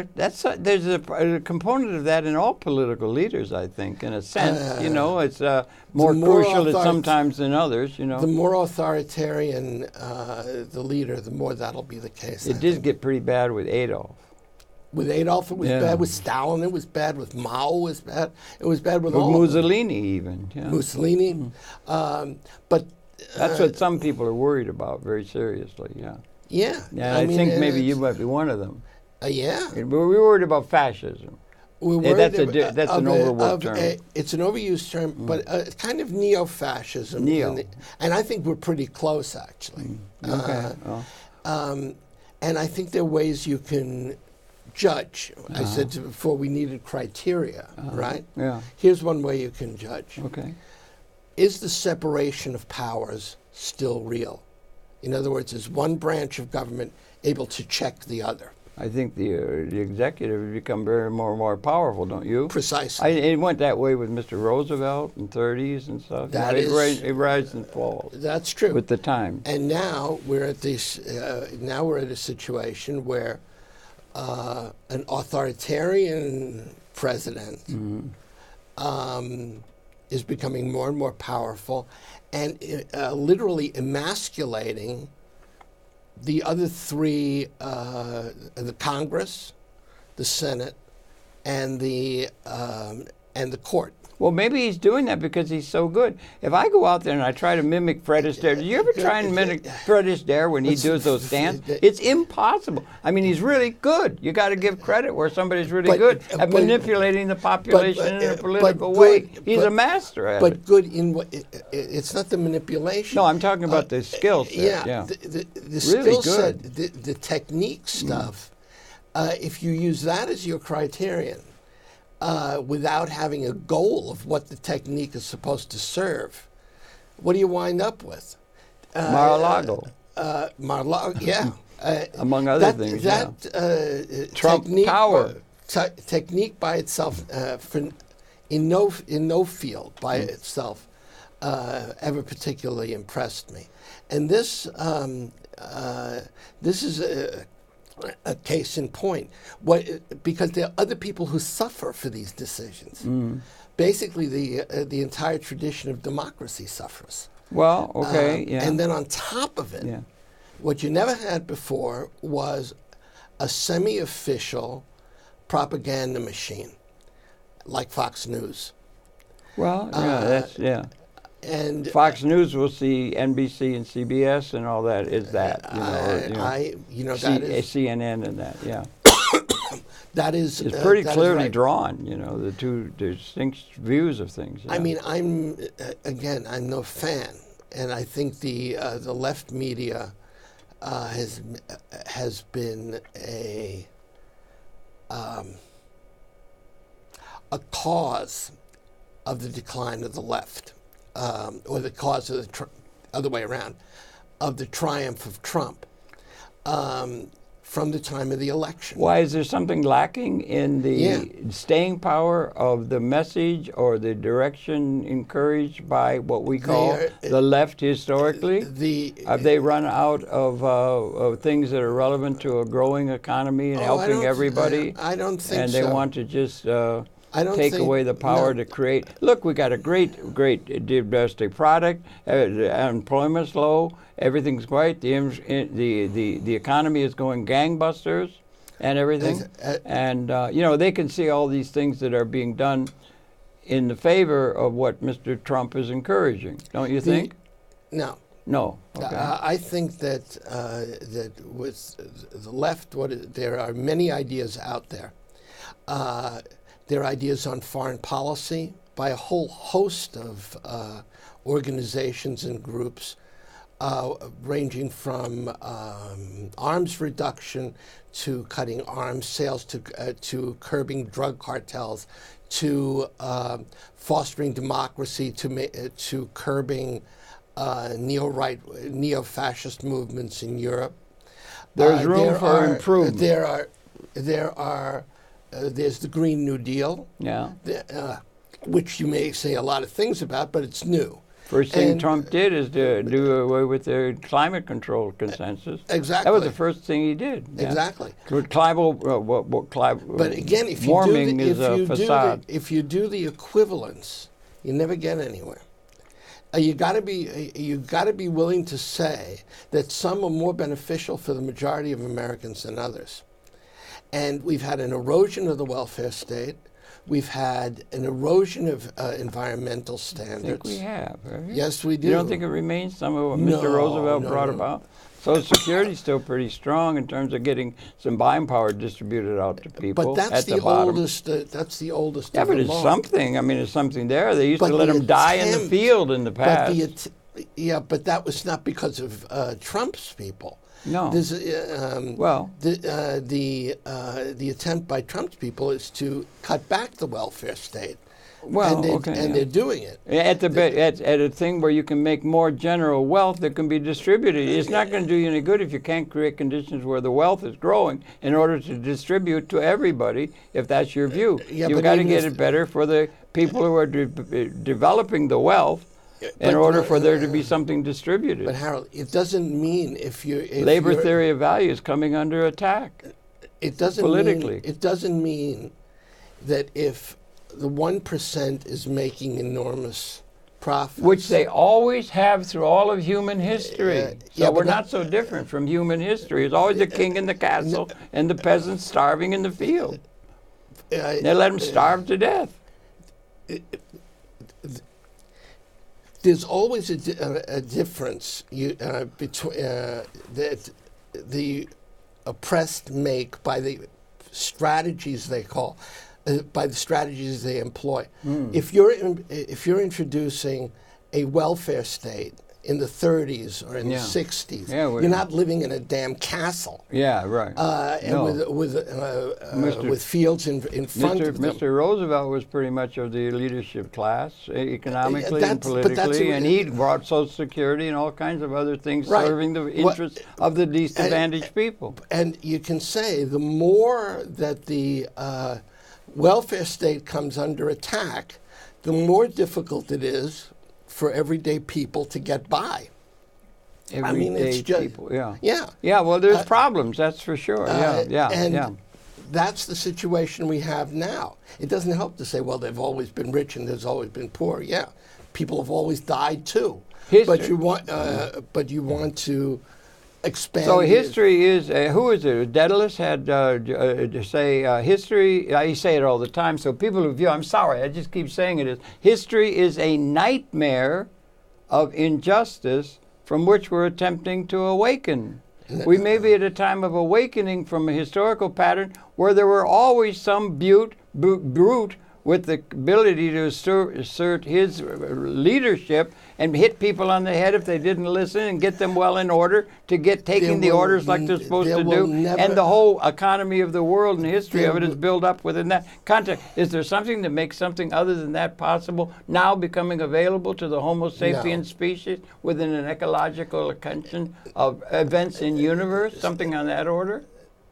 a component of that in all political leaders, I think, in a sense. It's more crucial sometimes than others. The more authoritarian the leader, the more that'll be the case. It did get pretty bad with Adolf. With Adolf, it was bad. With Stalin, it was bad. With Mao, it was bad. It was bad with all Mussolini, even. Yeah. Mussolini. But that's what some people are worried about very seriously. Yeah. Yeah. Yeah. I think maybe you might be one of them. Yeah. We're worried about fascism. That's an overworked term. It's an overused term, but it's kind of neo-fascism. And I think we're pretty close, actually. Okay. And I think there are ways you can judge. I said before we needed criteria, right? Yeah. Here's one way you can judge. Okay. Is the separation of powers still real? In other words, is one branch of government able to check the other? I think the executive has become more and more powerful, don't you? Precisely. It went that way with Mr. Roosevelt in the 30s and stuff. It rises and falls. That's true. With the time. And now we're at this. Now we're at a situation where an authoritarian president is becoming more and more powerful, and literally emasculating the other three: the Congress, the Senate, and the court. Well, maybe he's doing that because he's so good. If I go out there and I try to mimic Fred Astaire, do you ever try and mimic Fred Astaire when he does those stands? It's impossible. I mean, he's really good. You got to give credit where somebody's really good at manipulating the population in a political way. He's a master at it. But good in what? It's not the manipulation. No, I'm talking about the skill set. Yeah. The skill set, the technique stuff. If you use that as your criterion, without having a goal of what the technique is supposed to serve, what do you wind up with? Mar-a-Lago. Mar-a-Lago, yeah. Among other things, Trump technique, power. Technique by itself, in no field by itself, ever particularly impressed me. And this is a case in point. Because there are other people who suffer for these decisions. Basically, the entire tradition of democracy suffers. Well, okay, yeah. And then on top of it, what you never had before was a semi-official propaganda machine, like Fox News. Well, And Fox News will see NBC and CBS and all that. Is that that is CNN and that? Yeah. that is it's pretty that is clearly right. drawn. You know, the two distinct views of things. I mean, I'm no fan, and I think the left media has been a cause of the decline of the left, or the cause of the other way around, of the triumph of Trump from the time of the election. Why is there something lacking in the staying power of the message or the direction encouraged by what we call the left historically? Have they run out of things that are relevant to a growing economy and helping everybody? I don't think so. And they want to just take away the power to create. Look, we got a great domestic product. Unemployment's low. Everything's great. The economy is going gangbusters, and everything. And you know, they can see all these things that are being done in the favor of what Mr. Trump is encouraging. Don't you think? No. No. Okay. I think that that with the left, there are many ideas out there. There are ideas on foreign policy by a whole host of organizations and groups, ranging from arms reduction to cutting arms sales to curbing drug cartels to fostering democracy to curbing neo-fascist movements in Europe. There's room for improvement. There's the Green New Deal, which you may say a lot of things about, but it's new. First thing Trump did is to do away with the climate control consensus. Exactly. That was the first thing he did. Yeah. Exactly. But again, if you warming do is a facade. If you do the equivalence, you never get anywhere. You got to be willing to say that some are more beneficial for the majority of Americans than others. And we've had an erosion of the welfare state. We've had an erosion of environmental standards. I think we have. Yes, we do. You don't think it remains some of what Mr. Roosevelt brought about? Social Security is still pretty strong in terms of getting some buying power distributed out to people. But that's the oldest. That's the oldest. Yeah, but it's something. I mean, it's something there. They used to let them die in the field in the past. But that was not because of Trump's people. No. The attempt by Trump's people is to cut back the welfare state. Well, and they're doing it. At a thing where you can make more general wealth that can be distributed. It's not going to do you any good if you can't create conditions where the wealth is growing in order to distribute to everybody, if that's your view. You've got to get it better for the people who are developing the wealth in order for there to be something distributed. But Harold, it doesn't mean labor theory of value is coming under attack. It doesn't politically. It doesn't mean that if the 1% is making enormous profits, which they always have through all of human history. So we're not so different from human history. It's always the king in the castle and the peasants starving in the field. They let them starve to death. There's always a difference between that the oppressed make by the strategies they call, by the strategies they employ. If you're introducing a welfare state in the 30s or in the 60s, you're not living in a damn castle. Yeah, right. With fields in front of them. Mr. Roosevelt was pretty much of the leadership class, economically and politically, and he brought Social Security and all kinds of other things serving the interests of the disadvantaged people. And you can say the more that the welfare state comes under attack, the more difficult it is for everyday people to get by. Everyday people, yeah. Yeah, well, there's problems, that's for sure. That's the situation we have now. It doesn't help to say, well, they've always been rich and there's always been poor. Yeah, people have always died too. But you want to expand. So history is, who is it? Daedalus had say history, I say it all the time, so people who view, I'm sorry, I just keep saying it, is history is a nightmare of injustice from which we're attempting to awaken. We may be at a time of awakening from a historical pattern where there were always some brute with the ability to assert his leadership and hit people on the head if they didn't listen and get them well in order to get taking the orders like they're supposed to do. And the whole economy of the world and history of it is built up within that context. Is there something that makes something other than that possible now becoming available to the Homo sapiens species within an ecological extension of events in universe? Something on that order?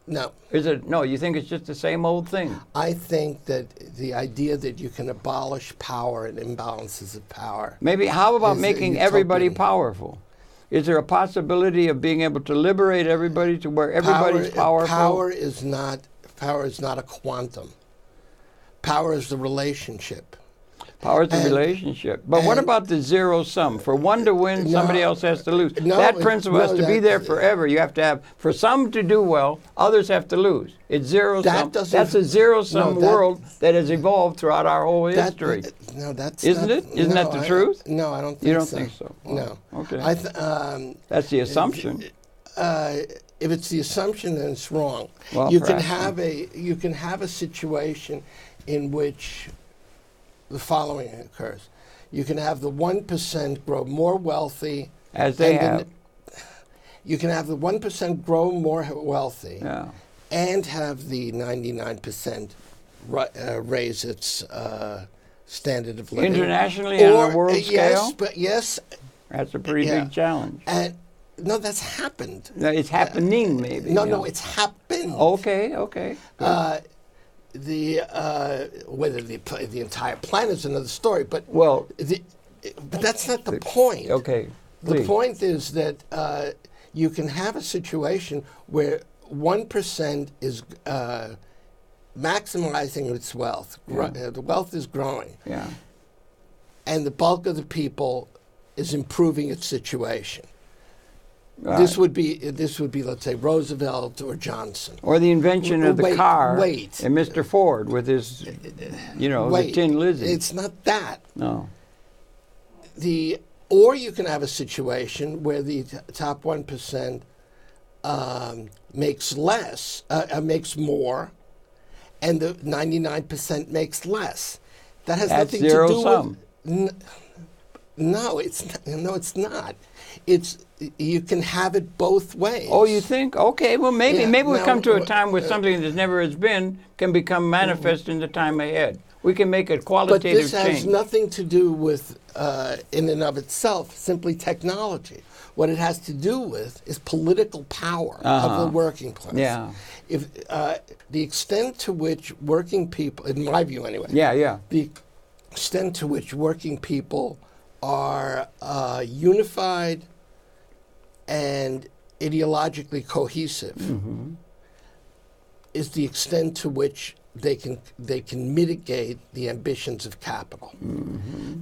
No. Is it? No, you think it's just the same old thing? I think that the idea that you can abolish power and imbalances of power. Maybe, how about making everybody powerful? Is there a possibility of being able to liberate everybody to where everybody's powerful? Power is not a quantum. Power is the relationship. Power is the relationship. But what about the zero sum? For one to win, somebody else has to lose. That principle has to be there forever. You have to have, for some to do well, others have to lose. It's zero sum. That's a zero sum world that has evolved throughout our whole history. No, that's Isn't it? Isn't that the truth? No, I don't think so. You don't think so? No. Okay. That's the assumption. If it's the assumption, then it's wrong. Well, you can have a situation in which the following occurs. You can have the 1% grow more wealthy. As they have. You can have the 1% grow more wealthy and have the 99% raise its standard of living. Internationally on a world scale? Yes. That's a pretty big challenge. And no, that's happened. No, it's happening, maybe. No, it's happened. Okay. Whether the entire planet is another story, but that's not the point. Okay, the point is that you can have a situation where 1% is maximizing its wealth. The wealth is growing, and the bulk of the people is improving its situation. Right. This would be, let's say, Roosevelt or Johnson, or the invention of the car, and Mr. Ford with his, the Tin Lizzie. It's not that. No. Or you can have a situation where the top 1% makes less, makes more, and the 99% makes less. That has nothing to do zero sum. No, it's not. You can have it both ways. Oh, you think? Okay, well, maybe we come to a time where something that never has been can become manifest in the time ahead. We can make a qualitative change. But this has nothing to do with, in and of itself, simply technology. What it has to do with is political power of the working class. Yeah. If the extent to which working people, in my view anyway, the extent to which working people are unified and ideologically cohesive is the extent to which they can mitigate the ambitions of capital.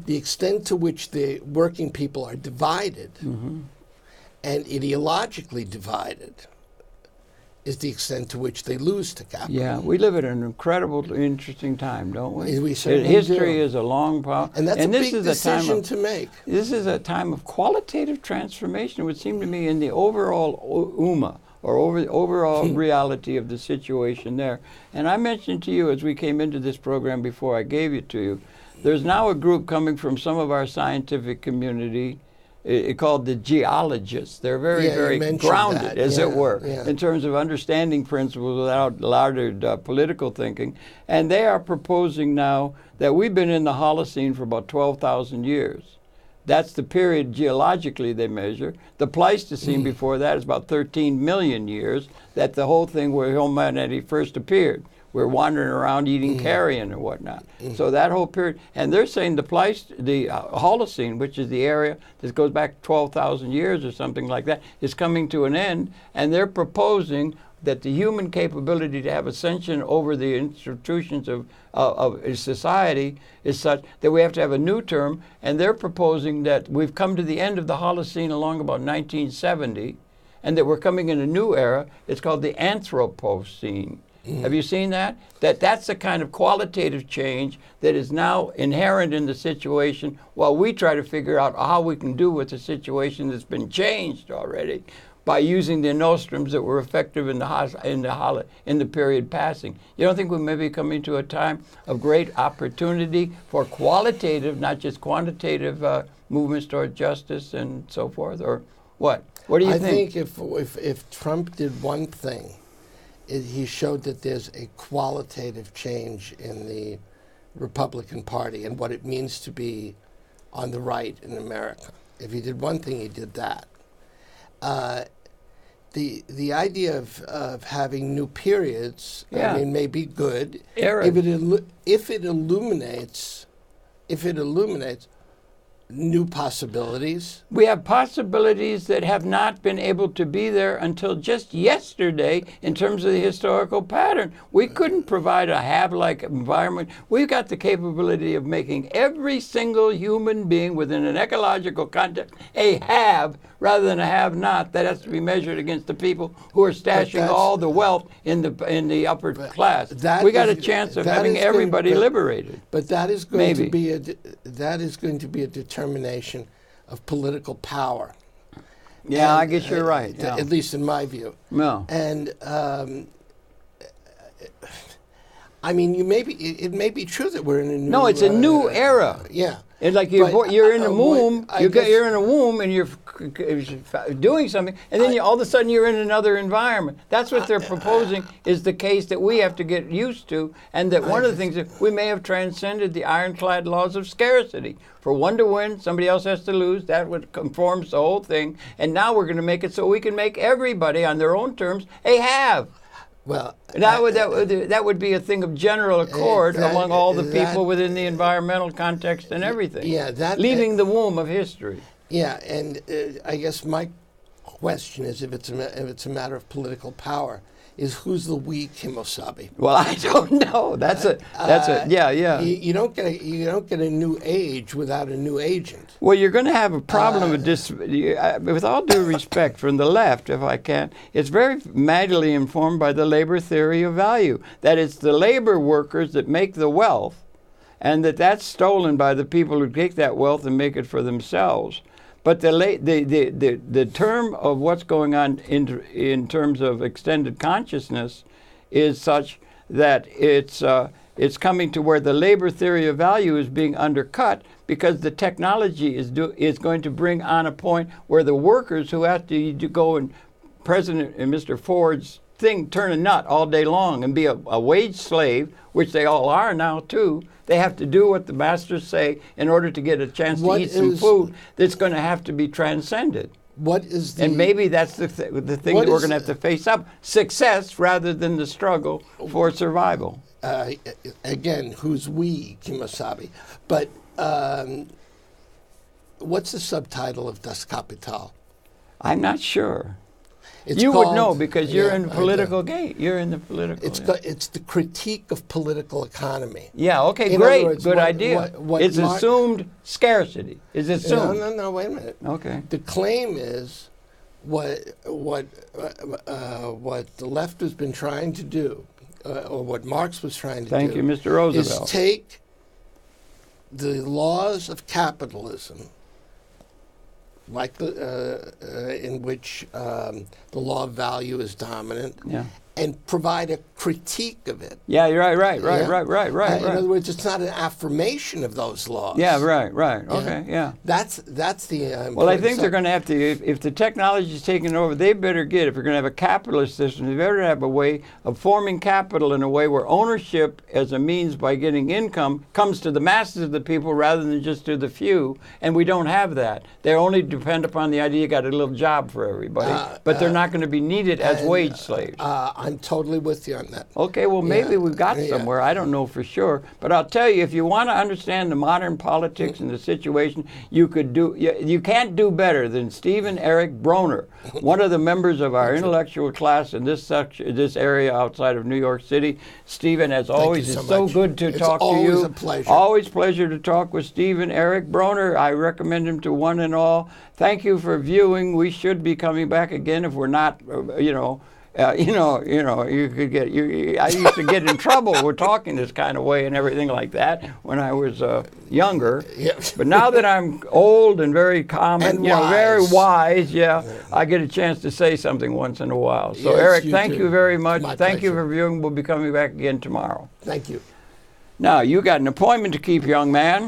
The extent to which the working people are divided and ideologically divided is the extent to which they lose to capital. Yeah, we live at an incredible, interesting time, don't we? We certainly History do. is a long process. And that's a big decision to make. This is a time of qualitative transformation, it would seem to me, in the overall overall reality of the situation there. And I mentioned to you as we came into this program before I gave it to you, there's now a group coming from some of our scientific community called the geologists. They're very grounded, as it were, in terms of understanding principles without lauded political thinking. And they are proposing now that we've been in the Holocene for about 12,000 years. That's the period geologically they measure. The Pleistocene before that is about 13 million years, that the whole thing where humanity first appeared. We're wandering around eating carrion and whatnot. So that whole period, and they're saying the Holocene, which is the area that goes back 12,000 years or something like that, is coming to an end, and they're proposing that the human capability to have ascension over the institutions of society is such that we have to have a new term, and they're proposing that we've come to the end of the Holocene along about 1970, and that we're coming in a new era. It's called the Anthropocene. Have you seen that? That's the kind of qualitative change that is now inherent in the situation while we try to figure out how we can do with the situation that's been changed already. by using the nostrums that were effective in the period passing. You don't think we may be coming to a time of great opportunity for qualitative, not just quantitative, movements toward justice and so forth, or what? What do you think? I think if Trump did one thing, he showed that there's a qualitative change in the Republican Party and what it means to be on the right in America. If he did one thing, he did that. The idea of having new periods, I mean, may be good if it illuminates new possibilities. We have possibilities that have not been able to be there until just yesterday in terms of the historical pattern. We couldn't provide a have-like environment. We've got the capability of making every single human being within an ecological context a have rather than a have-not. That has to be measured against the people who are stashing all the wealth in the upper class. We got a chance of having everybody liberated. But that is going to be a determination of political power. Yeah, I guess you're right. Yeah. At least in my view. No. And I mean, it may be true that we're in a new. No, it's a new era. Yeah. It's like you're in a womb. You're in a womb, and you're doing something, and then all of a sudden you're in another environment. That's what they're proposing is the case that we have to get used to, and that one of the things that we may have transcended the ironclad laws of scarcity. For one to win, somebody else has to lose. That would conforms the whole thing, and now we're going to make it so we can make everybody on their own terms a have. Well, that would be a thing of general accord among all the people within the environmental context and everything. Yeah, leaving the womb of history. Yeah, and I guess my question is, if it's a matter of political power, is who's the we, Kimosabe? Well, I don't know. You don't get a new age without a new agent. Well, you're going to have a problem with this. With all due respect from the left, if I can, it's very madly informed by the labor theory of value. That it's the labor workers that make the wealth, and that's stolen by the people who take that wealth and make it for themselves. But the term of what's going on in terms of extended consciousness is such that it's coming to where the labor theory of value is being undercut because the technology is going to bring on a point where the workers who have to go and President and Mr. Ford's thing turn a nut all day long and be a wage slave, which they all are now too. They have to do what the masters say in order to get a chance to eat some food that's going to have to be transcended. And maybe that's the thing that we're going to have to face up. Success rather than the struggle for survival. Again, who's we, Kimosabe? But what's the subtitle of Das Kapital? I'm not sure. You would know because you're in the political game. You're in the political. It's the critique of political economy. Yeah. Okay. Great. Good idea. It's assumed scarcity. Is it assumed? No. Wait a minute. Okay. The claim is what the left has been trying to do, or what Marx was trying to do. Thank you, Mr. Roosevelt. Is take the laws of capitalism, like in which the law of value is dominant, and provide a critique of it. Yeah, you're right. In other words, it's not an affirmation of those laws. Yeah, right. Okay, yeah. That's the. Well, I think they're going to have to. If the technology is taking over, they better get. If you're going to have a capitalist system, they better have a way of forming capital in a way where ownership, as a means by getting income, comes to the masses of the people rather than just to the few. And we don't have that. They only depend upon the idea you got a little job for everybody, but they're not going to be needed as wage slaves. I'm totally with you on that. Okay, well, maybe we've got somewhere. I don't know for sure. But I'll tell you, if you want to understand the modern politics and the situation, you can't do better than Stephen Eric Bronner, one of the members of our intellectual class in this area outside of New York City. Stephen, as always, it's so good to talk to you. Always a pleasure. Always pleasure to talk with Stephen Eric Bronner. I recommend him to one and all. Thank you for viewing. We should be coming back again if we're not, You could get. I used to get in trouble with talking this kind of way and everything like that when I was younger. Yes. But now that I'm old and very calm and very wise, I get a chance to say something once in a while. So, Yes, Eric, you thank do. you very much. My Thank you pleasure. for viewing. We'll be coming back again tomorrow. Thank you. Now, you got an appointment to keep, young man.